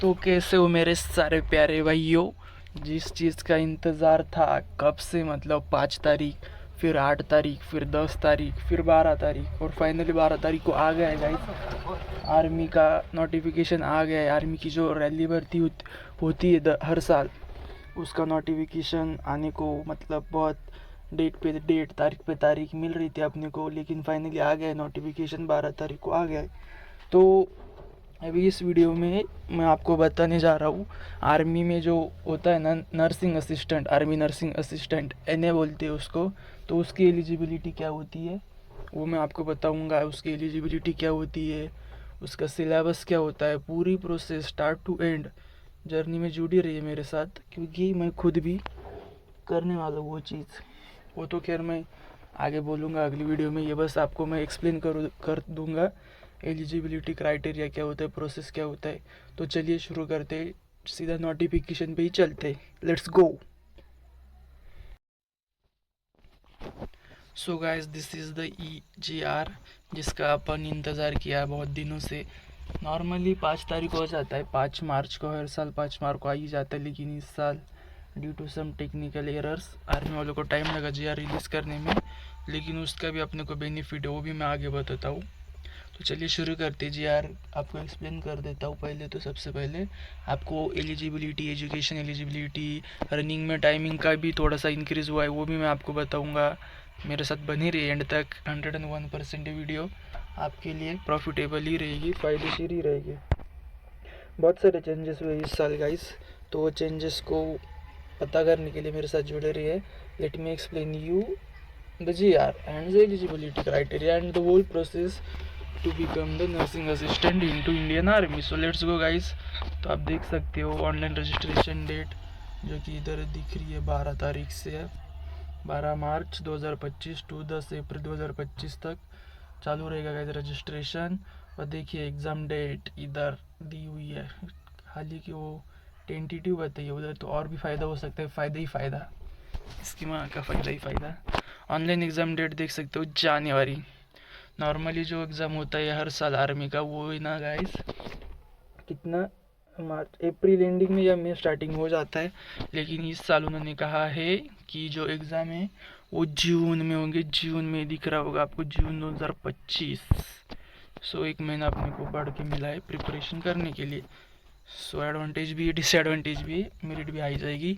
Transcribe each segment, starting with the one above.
तो कैसे हो मेरे सारे प्यारे भाइयों। जिस चीज़ का इंतज़ार था कब से, मतलब 5 तारीख, फिर 8 तारीख, फिर 10 तारीख, फिर 12 तारीख, और फाइनली 12 तारीख को आ गया है गाइस। आर्मी का नोटिफिकेशन आ गया है। आर्मी की जो रैली भर्ती होती है हर साल, उसका नोटिफिकेशन आने को मतलब बहुत डेट पे डेट, तारीख पे तारीख मिल रही थी अपने को, लेकिन फाइनली आ गया है नोटिफिकेशन। 12 तारीख को आ गया है। तो अभी इस वीडियो में मैं आपको बताने जा रहा हूँ आर्मी में जो होता है ना, nursing assistant, army nursing assistant NA बोलते हैं उसको। तो उसकी एलिजिबिलिटी क्या होती है वो मैं आपको बताऊँगा। उसकी एलिजिबिलिटी क्या होती है, उसका सिलेबस क्या होता है, पूरी process start to end. Journey में जुड़ी रही है मेरे साथ, क्योंकि मैं खुद भी करने वाला हूँ वो चीज़। वो तो खैर मैं आगे बोलूँगा अगली वीडियो में। ये बस आपको मैं एक्सप्लेन कर दूँगा एलिजिबिलिटी क्राइटेरिया क्या होता है, प्रोसेस क्या होता है। तो चलिए शुरू करते, सीधा नोटिफिकेशन पे ही चलते। Let's go. So guys, this is the EGR जिसका अपन इंतज़ार किया बहुत दिनों से। नॉर्मली 5 तारीख को हो जाता है, 5 मार्च को, हर साल 5 मार्च को आ ही जाता है, लेकिन इस साल due to some technical errors army वालों को टाइम लगा GR रिलीज़ करने में। लेकिन उसका भी अपने को बेनिफिट है, वो भी मैं आगे बताता हूँ। तो चलिए शुरू करते जी यार। आपको एक्सप्लेन कर देता हूँ। पहले तो सबसे पहले आपको एलिजिबिलिटी, एजुकेशन एलिजिबिलिटी, रनिंग में टाइमिंग का भी थोड़ा सा इंक्रीज़ हुआ है, वो भी मैं आपको बताऊँगा। मेरे साथ बनी रही एंड तक। 101% वीडियो आपके लिए प्रॉफिटेबल ही रहेगी, फ़ायदेशीर ही रहेगी। बहुत सारे चेंजेस हुए इस साल गाइस, तो वो चेंजेस को पता करने के लिए मेरे साथ जुड़े रहिए। Let me explain you the GR and the eligibility criteria and the whole process to become the nursing assistant into Indian Army. So let's go guys। तो आप देख सकते हो ऑनलाइन रजिस्ट्रेशन डेट जो कि इधर दिख रही है 12 तारीख से है, 12 मार्च 2025 टू 10 अप्रैल 2025 तक चालू रहेगा गाइस रजिस्ट्रेशन। और देखिए एग्ज़ाम डेट इधर दी हुई है, हालांकि वो टेंटेटिव बताइए उधर, तो और भी फ़ायदा हो सकता है। फ़ायदा ही फ़ायदा, इसकी माँ का फ़ायदा ही फ़ायदा। ऑनलाइन एग्ज़ाम डेट देख सकते हो जनवरी। नॉर्मली जो एग्ज़ाम होता है हर साल आर्मी का, वो है ना गाइस कितना, मार्च अप्रैल एंडिंग में या मई स्टार्टिंग हो जाता है। लेकिन इस साल उन्होंने कहा है कि जो एग्ज़ाम है वो जून में होंगे। जून में दिख रहा होगा आपको, जून 2025। सो एक महीना अपने को बढ़ के मिला है प्रिपरेशन करने के लिए। सो एडवांटेज भी है, डिसएडवांटेज भी है। मेरिट भी आई जाएगी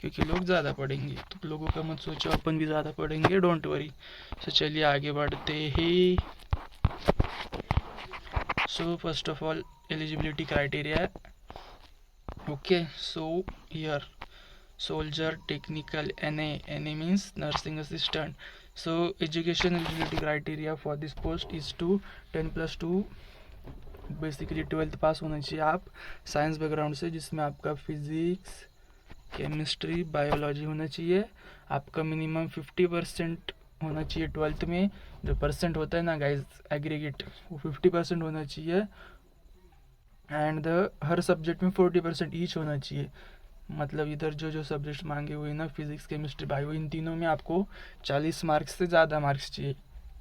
क्योंकि लोग ज़्यादा पढ़ेंगे, तो लोगों का मत सोचो अपन भी ज़्यादा पढ़ेंगे, डोंट वरी। सो चलिए आगे बढ़ते हैं। So first of all eligibility criteria, okay. So here soldier technical, NA means nursing assistant. So education eligibility criteria for this post is to 10+2, basically 12th पास होना चाहिए आप साइंस बैकग्राउंड से, जिसमें आपका फिजिक्स, केमिस्ट्री, बायोलॉजी होना चाहिए। आपका minimum 50% होना चाहिए 12th में। जो परसेंट होता है ना गाइज एग्रीगेट, वो 50% होना चाहिए। एंड द हर सब्जेक्ट में 40% ईच होना चाहिए। मतलब इधर जो जो सब्जेक्ट मांगे हुए ना, फिजिक्स, केमिस्ट्री, बायो, इन तीनों में आपको 40 मार्क्स से ज़्यादा मार्क्स चाहिए,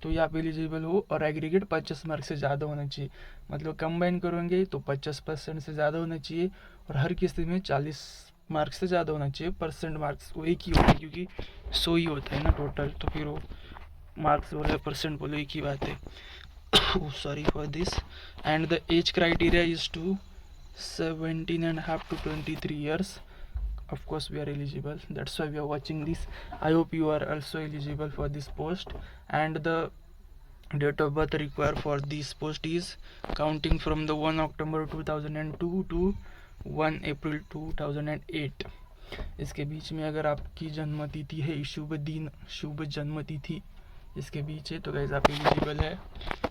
तो ये आप एलिजिबल हो। और एग्रीगेट 50 मार्क्स से ज़्यादा होना चाहिए। मतलब कंबाइन करोगे तो 50% से ज़्यादा होना चाहिए, और हर किसी में 40 मार्क्स से ज़्यादा होना चाहिए। परसेंट मार्क्स वो एक ही होता है, क्योंकि 100 ही होता है ना टोटल, तो फिर वो मार्क्स बोले परसेंट बोले एक ही बात है। Sorry for this. And the age criteria is to 17.5 to 23 years. Of course we are eligible, that's why we are watching this. I hope you are also eligible for this post. And the date of birth required for this post is counting from the 1 October 2002 to 1 April 2008। इसके बीच में अगर आपकी जन्म तिथि है, शुभ दिन, शुभ जन्म तिथि इसके बीच है, तो गाइस आप एलिजिबल है।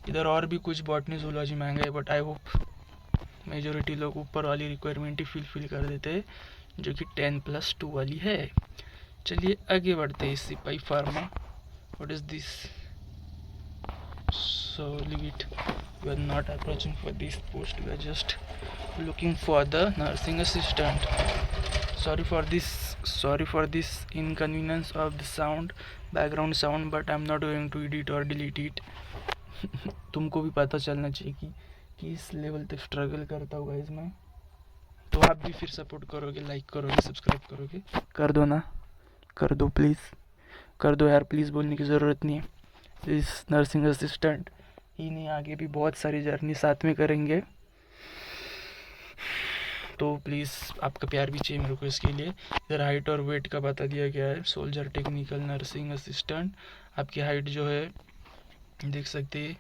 इधर और भी कुछ बॉटनी जूलॉजी मांगा है, बट आई होप मेजोरिटी लोग ऊपर वाली रिक्वायरमेंट ही फिल कर देते हैं, जो कि 10+2 वाली है। चलिए आगे बढ़ते हैं। सिपाही pharma, what is this? So leave it, we are not approaching for this post, we are just looking for the nursing assistant. Sorry for this inconvenience of the sound, background sound, but I am not going to edit और delete it. तुमको भी पता चलना चाहिए कि किस level तक struggle करता हूँ गाइस मैं। तो आप भी फिर सपोर्ट करोगे, लाइक करोगे, सब्सक्राइब करोगे। कर दो ना, कर दो प्लीज़, कर दो यार, प्लीज़ बोलने की ज़रूरत नहीं है। इस नर्सिंग असिस्टेंट ही नहीं, आगे भी बहुत सारी जर्नी साथ में करेंगे, तो प्लीज़ आपका प्यार भी चाहिए मेरे को इसके लिए। इधर हाइट और वेट का बता दिया गया है। सोल्जर टेक्निकल नर्सिंग असिस्टेंट, आपकी हाइट जो है देख सकते हैं,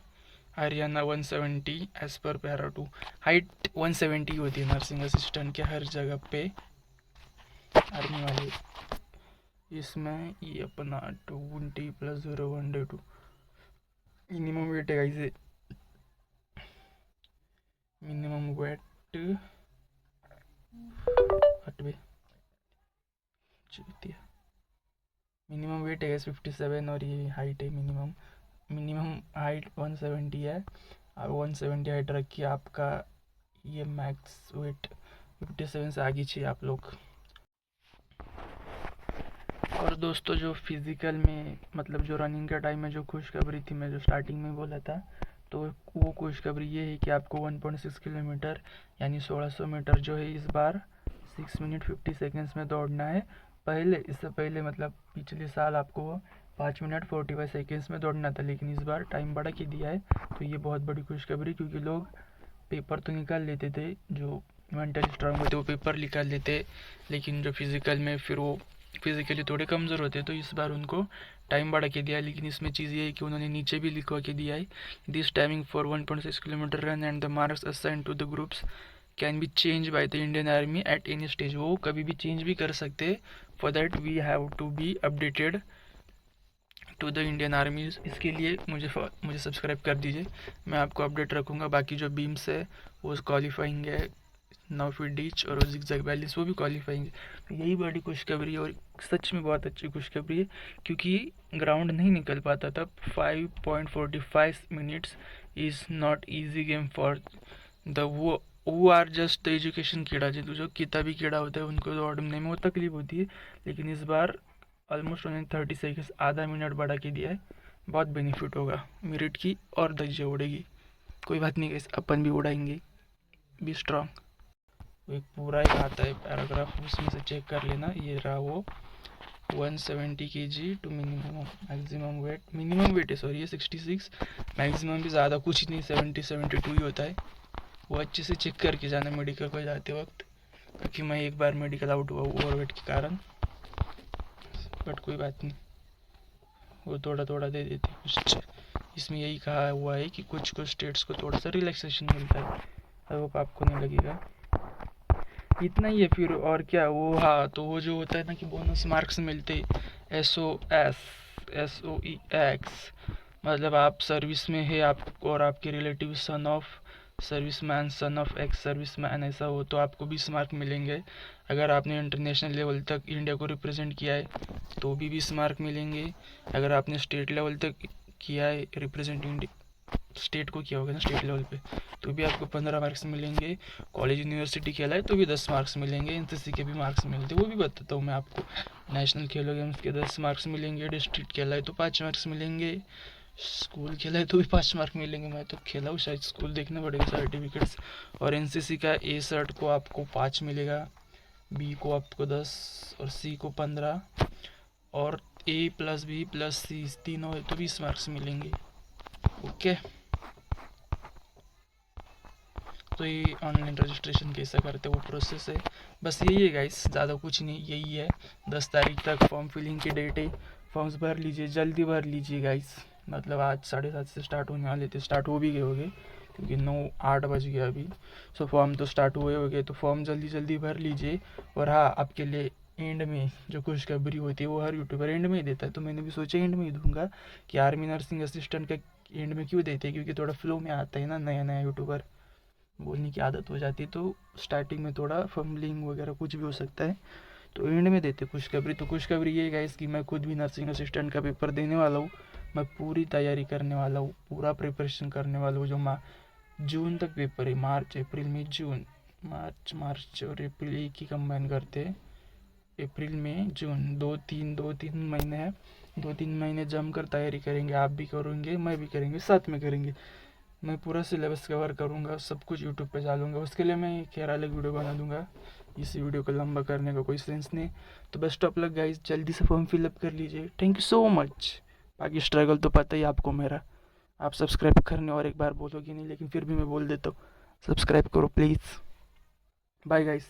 हरियाणा 170 एज पर पैरा 2। हाइट 170 होती है नर्सिंग असिस्टेंट के हर जगह पे, आर्मी वाले। इसमें ये अपना 20 + 0 1/2 मिनिमम वेट है इसे, मिनिमम वेट हटवे मिनिमम वेट है 57 और ये हाइट है मिनिमम हाइट 170 है और 170 हाइट रखिए आपका। ये मैक्स वेट 57 से आगे चाहिए आप लोग। और दोस्तों जो फिज़िकल में मतलब जो रनिंग का टाइम में जो खुशखबरी थी, मैं जो स्टार्टिंग में बोला था, तो वो खुशखबरी ये है कि आपको 1.6 किलोमीटर यानी 1600 मीटर जो है इस बार 6 मिनट 50 सेकेंड्स में दौड़ना है। इससे पहले मतलब पिछले साल आपको 5 मिनट 45 सेकेंड्स में दौड़ना था, लेकिन इस बार टाइम बढ़ा के दिया है। तो ये बहुत बड़ी खुशखबरी, क्योंकि लोग पेपर तो निकाल लेते थे, जो मेंटली स्ट्रांग होते वो पेपर निकाल लेते, लेकिन जो फिज़िकल में फिर वो फिज़िकली थोड़े कमज़ोर होते हैं, तो इस बार उनको टाइम बढ़ा के दिया है। लेकिन इसमें चीज़ ये है कि उन्होंने नीचे भी लिखवा के दिया है, this timing for 1.6 kilometre run and the marks assign to the groups can be change by the Indian Army at any stage. वो कभी भी चेंज भी कर सकते, for that we have to be updated to the Indian Army. इसके लिए मुझे subscribe कर दीजिए, मैं आपको अपडेट रखूँगा। बाकी जो बीम्स है वो क्वालिफाइंग है, 9 फीट डीच और जिगजैग बैलेंस वो भी क्वालिफाइंग है। तो यही बड़ी खुशखबरी है, और सच में बहुत अच्छी खुशखबरी है, क्योंकि ग्राउंड नहीं निकल पाता था। 5.45 minutes is not easy game for the वो आर जस्ट द एजुकेशन कीड़ा, जो किताबी कीड़ा होता है उनको दौड़ने में वो तकलीफ होती है। लेकिन इस बार ऑलमोस्ट उन्होंने 30 सेकेंड्स आधा मिनट बढ़ा के दिया है, बहुत बेनिफिट होगा मेरिट की, और धज्जियाँ उड़ेगी। कोई बात नहीं गाइस, अपन भी उड़ाएंगे, बी स्ट्रॉन्ग। एक पूरा एक आता है पैराग्राफ, उसमें से चेक कर लेना। ये रहा वो 170 kg to maximum weight, minimum weight है सॉरी ये 66, मैक्सिमम भी ज़्यादा कुछ नहीं 72 ही होता है। वो अच्छे से चेक करके जाना मेडिकल को जाते वक्त, क्योंकि मैं एक बार मेडिकल आउट हुआ ओवरवेट के कारण, बट कोई बात नहीं, वो थोड़ा थोड़ा दे देते कुछ। इसमें यही कहा हुआ है कि कुछ स्टेट्स को थोड़ा सा रिलैक्सेशन मिलता है, आई होप आपको नहीं लगेगा। इतना ही है फिर, और क्या वो, हाँ तो वो जो होता है ना कि बोनस मार्क्स मिलते, SOEX, मतलब आप सर्विस में है आप और आपके relative son of serviceman, son of ex serviceman ऐसा हो, तो आपको 20 मार्क मिलेंगे। अगर आपने इंटरनेशनल लेवल तक इंडिया को रिप्रेजेंट किया है तो भी 20 मार्क मिलेंगे। अगर आपने स्टेट लेवल तक किया है रिप्रेजेंट इंडिया, स्टेट को किया होगा ना स्टेट लेवल पे, तो भी आपको 15 मार्क्स मिलेंगे। कॉलेज यूनिवर्सिटी खेला है तो भी 10 मार्क्स मिलेंगे। एनसीसी के भी मार्क्स मिलते हैं, वो भी बताता हूँ मैं आपको। नेशनल खेलो गेम्स के 10 मार्क्स मिलेंगे। डिस्ट्रिक्ट खेला है तो 5 मार्क्स मिलेंगे। स्कूल खेला है तो भी 5 मार्क मिलेंगे। मैं तो खेला हूँ, शायद स्कूल देखने पड़ेगा सर्टिफिकेट्स। और एनसीसी का ए सर्ट को आपको 5 मिलेगा, बी को आपको 10 और सी को 15, और ए प्लस बी प्लस सी तीनों है तो 20 मार्क्स मिलेंगे। ओके, तो ये ऑनलाइन रजिस्ट्रेशन कैसा करते वो प्रोसेस है, बस यही है गाइस, ज़्यादा कुछ नहीं, यही है। 10 तारीख तक फॉर्म फिलिंग की डेट है, फॉर्म्स भर लीजिए, जल्दी भर लीजिए गाइस। मतलब आज 7:30 से स्टार्ट होने वाले थे, स्टार्ट हो भी गए होंगे क्योंकि 9-8 बज गया अभी। सो फॉर्म तो स्टार्ट हुए हो गए, तो फॉर्म जल्दी जल्दी भर लीजिए। और हाँ, आपके लिए एंड में जो खुशखबरी होती है वो हर यूट्यूबर एंड में ही देता है, तो मैंने भी सोचा एंड में ही दूंगा कि आर्मी नर्सिंग असिस्टेंट का एंड में क्यों देते हैं, क्योंकि थोड़ा फ्लो में आता है ना, नया नया यूट्यूबर बोलने की आदत हो जाती है, तो स्टार्टिंग में थोड़ा फम्बलिंग वगैरह कुछ भी हो सकता है, तो एंड में देते खुशखबरी। तो खुशखबरी ये गाइस कि मैं खुद भी नर्सिंग असिस्टेंट का पेपर देने वाला हूँ। मैं पूरी तैयारी करने वाला हूँ, पूरा प्रिपरेशन करने वाला हूँ। जो जून तक पेपर है, मार्च अप्रैल मई जून, मार्च और अप्रैल एक ही कंबाइन करते हैं, अप्रैल में जून, 2-3 महीने हैं। 2-3 महीने जम कर तैयारी करेंगे, आप भी करेंगे मैं भी करेंगे, साथ में करेंगे। मैं पूरा सिलेबस कवर करूँगा, सब कुछ यूट्यूब पे डालूँगा। उसके लिए मैं खैर अलग वीडियो बना दूँगा, इस वीडियो को लंबा करने का कोई सेंस नहीं। तो बेस्ट ऑफ लक गाइस, जल्दी से फॉर्म फिलअप कर लीजिए। Thank you so much. बाकी स्ट्रगल तो पता ही आपको मेरा। आप सब्सक्राइब करने और एक बार बोलोगे नहीं, लेकिन फिर भी मैं बोल देता हूँ, सब्सक्राइब करो प्लीज़। Bye guys.